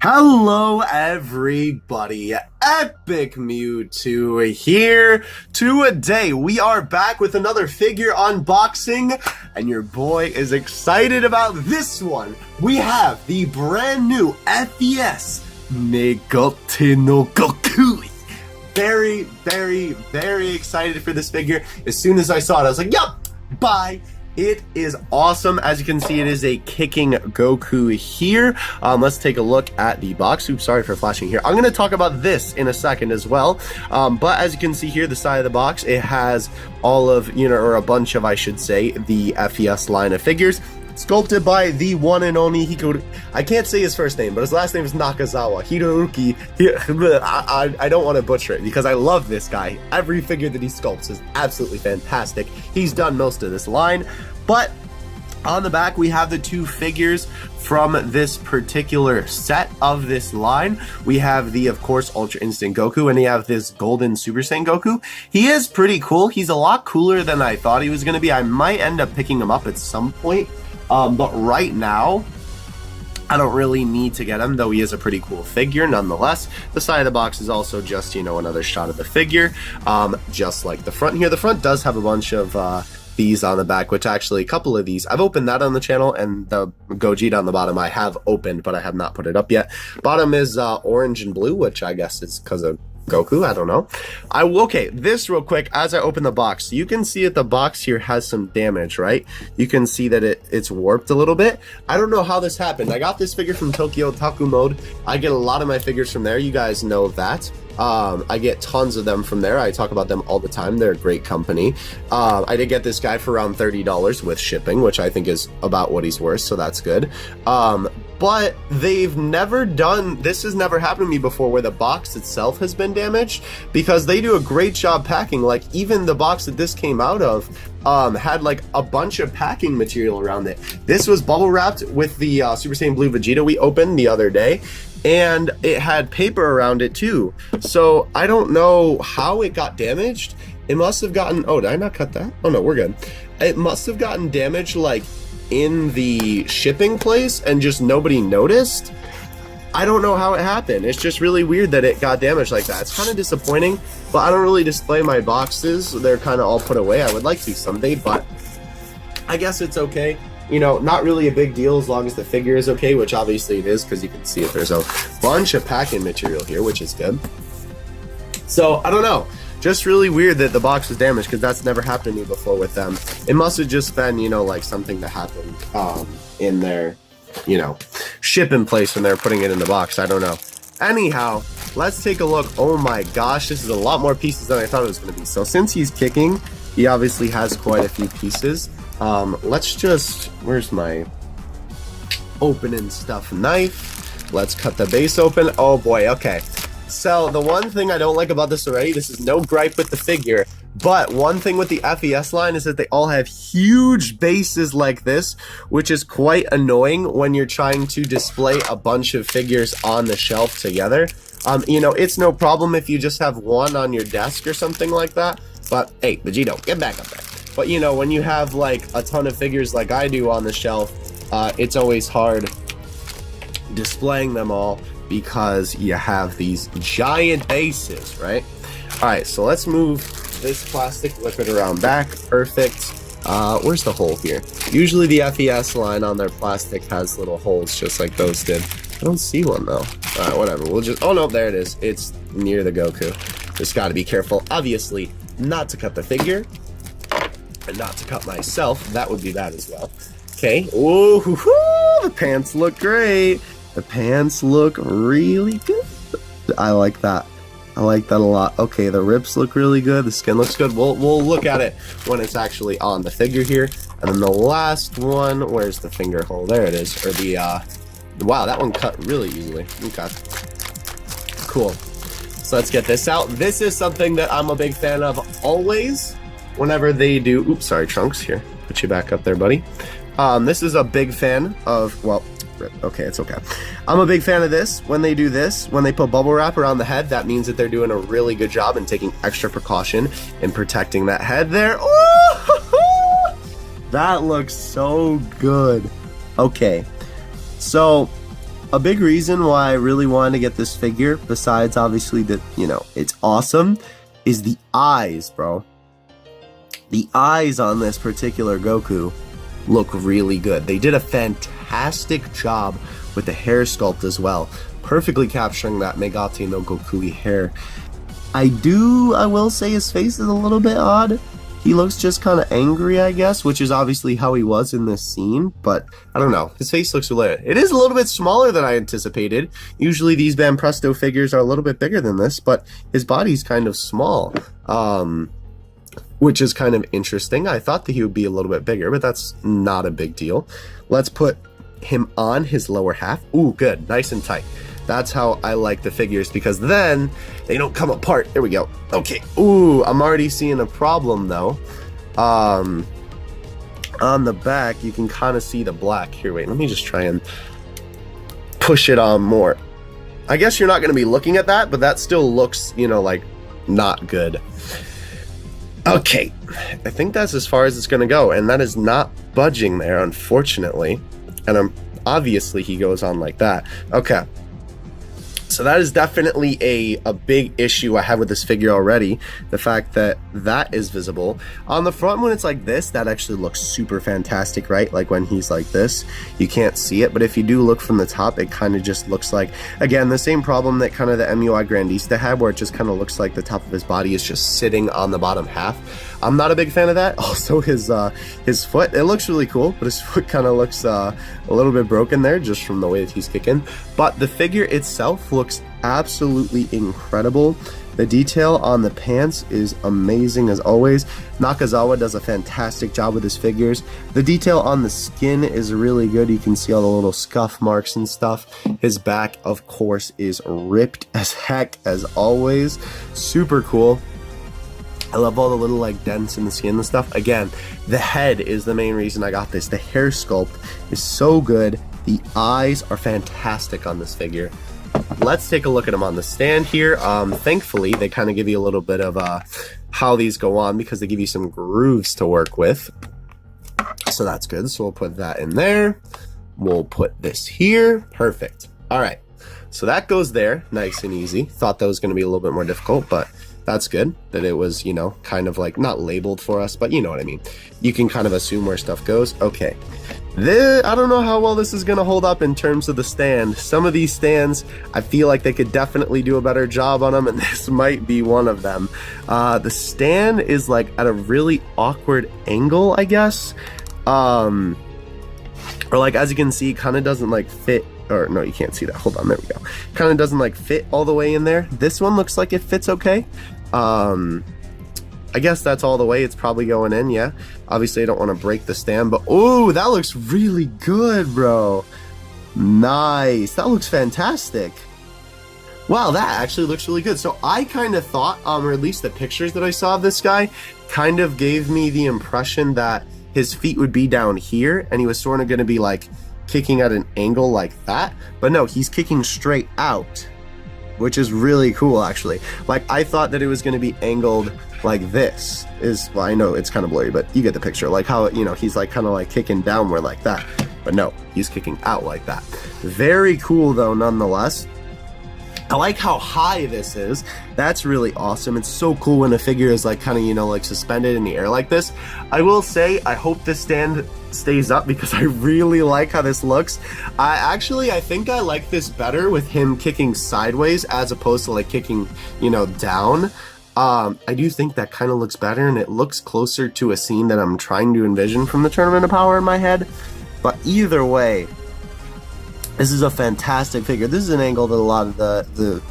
Hello everybody, Epic Mewtwo here. Today we are back with another figure unboxing, and your boy is excited about this one. We have the brand new FES Megate no Goku. Very excited for this figure. As soon as I saw it, I was like, yup, bye. It is awesome. As you can see, it is a kicking Goku here. Let's take a look at the box. Oops, sorry for flashing here. I'm going to talk about this in a second as well. But as you can see here, the side of the box, it has all of, or a bunch of, I should say, the FES line of figures. Sculpted by the one and only I can't say his first name, but his last name is Nakazawa. Hiroyuki. I don't want to butcher it because I love this guy. Every figure that he sculpts is absolutely fantastic. He's done most of this line. But on the back, we have the two figures from this particular set of this line. We have the, of course, Ultra Instinct Goku, and we have this Golden Super Saiyan Goku. He is pretty cool. He's a lot cooler than I thought he was going to be. I might end up picking him up at some point. But right now, I don't really need to get him, though he is a pretty cool figure nonetheless. The side of the box is also just, another shot of the figure, just like the front here. The front does have a bunch of these on the back, which actually a couple of these, I've opened that on the channel, and the Gogeta on the bottom I have opened, but I have not put it up yet. Bottom is orange and blue, which I guess is because of Goku, I don't know. Okay, this real quick, as I open the box, you can see that the box here has some damage, right? You can see that it's warped a little bit. I don't know how this happened. I got this figure from Tokyo Taku Mode. I get a lot of my figures from there. You guys know that. I get tons of them from there. I talk about them all the time. They're a great company. I did get this guy for around $30 with shipping, which I think is about what he's worth, so that's good. But they've never done, this has never happened to me before, where the box itself has been damaged, because they do a great job packing. Like, even the box that this came out of had like a bunch of packing material around it. This was bubble wrapped with the Super Saiyan Blue Vegeta we opened the other day, and it had paper around it too. So I don't know how it got damaged. It must have gotten, oh, did I not cut that? Oh no, we're good. It must have gotten damaged like in the shipping place and just nobody noticed. I don't know how it happened. It's just really weird that it got damaged like that. It's kind of disappointing, but I don't really display my boxes. They're kind of all put away. I would like to someday, but I guess it's okay. Not really a big deal as long as the figure is okay, which obviously it is, because you can see it. There's a bunch of packing material here, which is good. So I don't know. Just really weird that the box was damaged, because that's never happened to me before with them. It must have just been, like something that happened in their, shipping place when they're putting it in the box. I don't know. Anyhow, let's take a look. Oh my gosh, this is a lot more pieces than I thought it was going to be. So since he's kicking, he obviously has quite a few pieces. Let's just, where's my opening stuff knife? Let's cut the base open. Oh boy, okay. So the one thing I don't like about this already, this is no gripe with the figure, but one thing with the FES line is that they all have huge bases like this, which is quite annoying when you're trying to display a bunch of figures on the shelf together. It's no problem if you just have one on your desk or something like that, but hey, Vegito, get back up there. But when you have like a ton of figures like I do on the shelf, it's always hard displaying them all, because you have these giant bases, right? All right, so let's move this plastic liquid around back. Perfect. Where's the hole here? Usually the FES line on their plastic has little holes just like those did. I don't see one though. All right, whatever. We'll just, oh no, there it is. It's near the Goku. Just got to be careful, obviously, not to cut the figure and not to cut myself. That would be bad as well. Okay. Ooh, the pants look great. The pants look really good. I like that. I like that a lot. Okay, the rips look really good. The skin looks good. We'll look at it when it's actually on the figure here. And then the last one, where's the finger hole? There it is. Or the, wow, that one cut really easily. Okay. Cool. So let's get this out. This is something that I'm a big fan of always. Whenever they do, oops, sorry, Trunks, here. Put you back up there, buddy. This is a big fan of, well, okay, it's okay. I'm a big fan of this. When they do this, when they put bubble wrap around the head, that means that they're doing a really good job and taking extra precaution in protecting that head there. Oh, that looks so good. Okay, so a big reason why I really wanted to get this figure, besides obviously that, you know, it's awesome, is the eyes, bro. The eyes on this particular Goku look really good. They did a fantastic job with the hair sculpt as well, perfectly capturing that Megate no Gokui hair. I will say his face is a little bit odd. He looks just kind of angry, I guess, which is obviously how he was in this scene, but I don't know. His face looks weird. It is a little bit smaller than I anticipated. Usually these Banpresto figures are a little bit bigger than this, but his body's kind of small, which is kind of interesting. I thought that he would be a little bit bigger, but that's not a big deal. Let's put him on his lower half. Ooh, good. Nice and tight. That's how I like the figures, because then they don't come apart. There we go. Okay. Ooh, I'm already seeing a problem though. On the back, you can kind of see the black. Here, wait, let me just try and push it on more. I guess you're not going to be looking at that, but that still looks, you know, like not good. Okay. I think that's as far as it's going to go, and that is not budging there, unfortunately. And obviously he goes on like that. Okay. So that is definitely a big issue I have with this figure already. The fact that that is visible. On the front, when it's like this, that actually looks super fantastic, right? Like when he's like this, you can't see it. But if you do look from the top, it kind of just looks like, again, the same problem that kind of the MUI Grandista had, where it just kind of looks like the top of his body is just sitting on the bottom half. I'm not a big fan of that. Also, his foot, it looks really cool, but his foot kind of looks a little bit broken there just from the way that he's kicking. But the figure itself looks absolutely incredible. The detail on the pants is amazing as always. Nakazawa does a fantastic job with his figures. The detail on the skin is really good. You can see all the little scuff marks and stuff. His back, of course, is ripped as heck as always. Super cool. I love all the little like dents in the skin and stuff. Again, the head is the main reason I got this. The hair sculpt is so good. The eyes are fantastic on this figure. Let's take a look at him on the stand here. Thankfully, they kind of give you a little bit of how these go on, because they give you some grooves to work with. So that's good. So we'll put that in there. We'll put this here. Perfect. All right. So that goes there. Nice and easy. Thought that was going to be a little bit more difficult, but that's good that it was, you know, kind of like not labeled for us, but you know what I mean. You can kind of assume where stuff goes. Okay. I don't know how well this is going to hold up in terms of the stand. Some of these stands, I feel like they could definitely do a better job on them, and this might be one of them. The stand is like at a really awkward angle, I guess. Or like, as you can see, kind of doesn't like fit. Or no, you can't see that. Hold on, there we go. Kind of doesn't like fit all the way in there. This one looks like it fits okay. I guess that's all the way it's probably going in, yeah. Obviously, I don't want to break the stand, but oh, that looks really good, bro. Nice. That looks fantastic. Wow, that actually looks really good. So I kind of thought, or at least the pictures that I saw of this guy kind of gave me the impression that his feet would be down here, and he was sort of going to be like kicking at an angle like that. But no, he's kicking straight out, which is really cool, actually. Like, I thought that it was going to be angled like this. Well, I know it's kind of blurry, but you get the picture. Like how, you know, he's like kind of like kicking downward like that. But no, he's kicking out like that. Very cool, though, nonetheless. I like how high this is. That's really awesome. It's so cool when a figure is like kind of, you know, like suspended in the air like this. I will say, I hope this stand stays up because I really like how this looks. I think I like this better with him kicking sideways as opposed to like kicking, you know, down. I do think that kind of looks better, and it looks closer to a scene that I'm trying to envision from the Tournament of Power in my head. But either way, this is a fantastic figure. This is an angle that a lot of the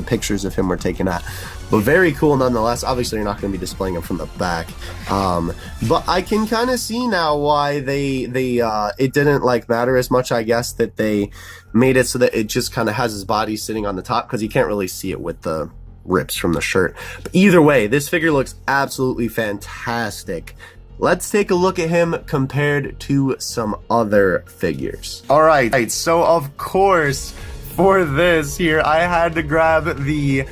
pictures of him were taken at. But very cool nonetheless. Obviously, you're not going to be displaying him from the back. But I can kind of see now why it didn't like matter as much, I guess, that they made it so that it just kind of has his body sitting on the top, because you can't really see it with the rips from the shirt. But either way, this figure looks absolutely fantastic. Let's take a look at him compared to some other figures. All right, so of course, for this here, I had to grab the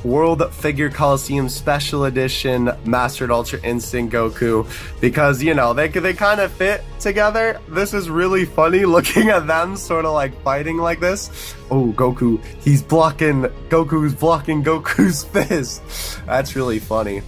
World Figure Coliseum Special Edition Mastered Ultra Instinct Goku, because, you know, they kind of fit together. This is really funny looking at them sort of like fighting like this. Oh, Goku, Goku's blocking Goku's fist. That's really funny.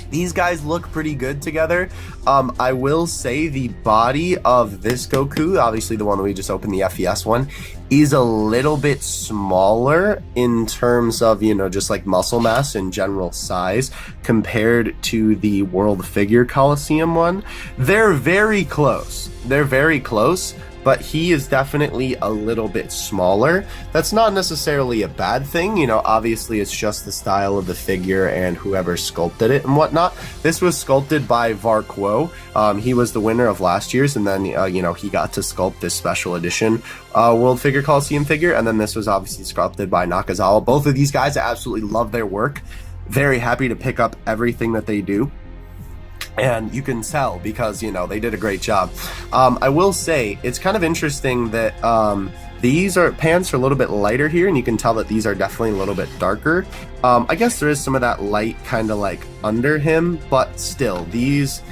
These guys look pretty good together. I will say the body of this Goku, obviously the one that we just opened, the FES one, is a little bit smaller in terms of, you know, just like muscle mass and general size compared to the World Figure Coliseum one. They're very close. They're very close. But he is definitely a little bit smaller. That's not necessarily a bad thing. You know, obviously it's just the style of the figure and whoever sculpted it and whatnot. This was sculpted by Varquo. He was the winner of last year's, and then, you know, he got to sculpt this special edition World Figure Coliseum figure. And then this was obviously sculpted by Nakazawa. Both of these guys, I absolutely love their work. Very happy to pick up everything that they do. And you can tell because, you know, they did a great job. I will say it's kind of interesting that these pants are a little bit lighter here, and you can tell that these are definitely a little bit darker. I guess there is some of that light kind of like under him, but still, these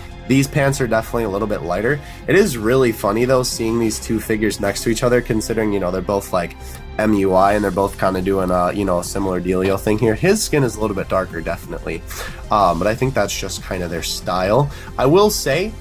pants are definitely a little bit lighter. It is really funny though seeing these two figures next to each other, considering, you know, they're both like MUI and they're both kind of doing a, you know, a similar dealio thing here. His skin is a little bit darker, definitely, but I think that's just kind of their style. I will say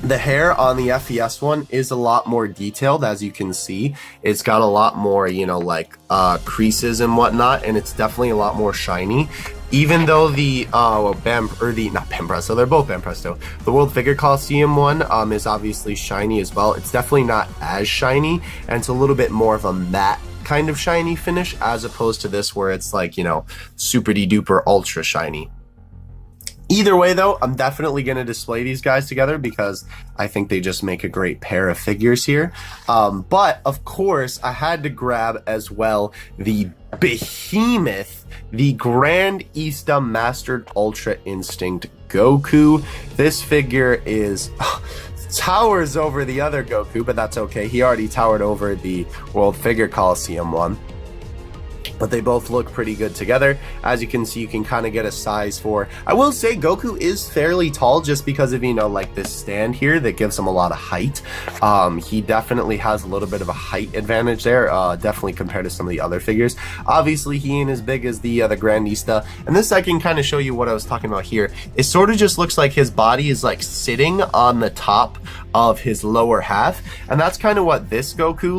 the hair on the FES one is a lot more detailed, as you can see. It's got a lot more, you know, like creases and whatnot, and it's definitely a lot more shiny. Even though the not Bampresto, they're both Bampresto. The World Figure Coliseum one is obviously shiny as well. It's definitely not as shiny, and it's a little bit more of a matte kind of shiny finish, as opposed to this where it's like, you know, super duper ultra shiny. Either way though, I'm definitely going to display these guys together because I think they just make a great pair of figures here. But of course, I had to grab as well the behemoth, the Grand Easta Mastered Ultra Instinct Goku. This figure is towers over the other Goku, but that's okay. He already towered over the World Figure Coliseum one. But they both look pretty good together. As you can see, you can kind of get a size for. I will say Goku is fairly tall just because of, you know, like this stand here that gives him a lot of height. He definitely has a little bit of a height advantage there, definitely compared to some of the other figures. Obviously, he ain't as big as the Grand Easta. And this I can kind of show you what I was talking about here. It sort of just looks like his body is like sitting on the top of his lower half, and that's kind of what this Goku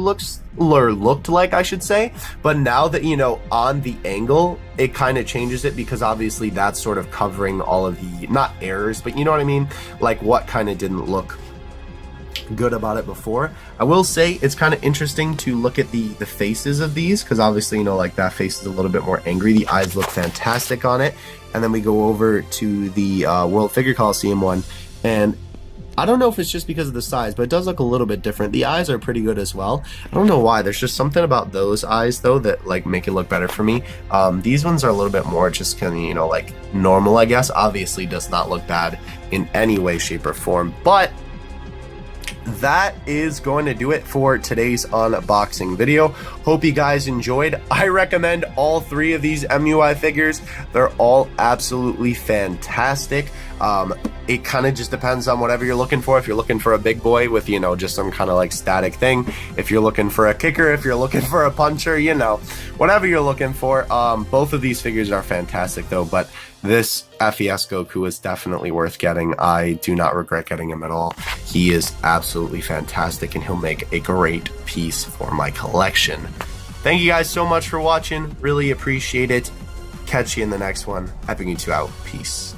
looked like, I should say. But now that, you know, on the angle, it kind of changes it, because obviously that's sort of covering all of the, not errors, but you know what I mean, like what kind of didn't look good about it before. I will say it's kind of interesting to look at the faces of these, because obviously, you know, like that face is a little bit more angry. The eyes look fantastic on it. And then we go over to the World Figure Coliseum one, and I don't know if it's just because of the size, but it does look a little bit different. The eyes are pretty good as well. I don't know why. There's just something about those eyes, though, that like make it look better for me. These ones are a little bit more just kind of, you know, like normal, I guess. Obviously does not look bad in any way, shape, or form. But that is going to do it for today's unboxing video. Hope you guys enjoyed. I recommend all three of these MUI figures. They're all absolutely fantastic. It kind of just depends on whatever you're looking for. If you're looking for a big boy with, you know, just some kind of like static thing, if you're looking for a kicker, if you're looking for a puncher, you know, whatever you're looking for. Both of these figures are fantastic though, but this FES Goku is definitely worth getting. I do not regret getting him at all. He is absolutely fantastic, and he'll make a great piece for my collection. Thank you guys so much for watching. Really appreciate it. Catch you in the next one. Epic you two out. Peace.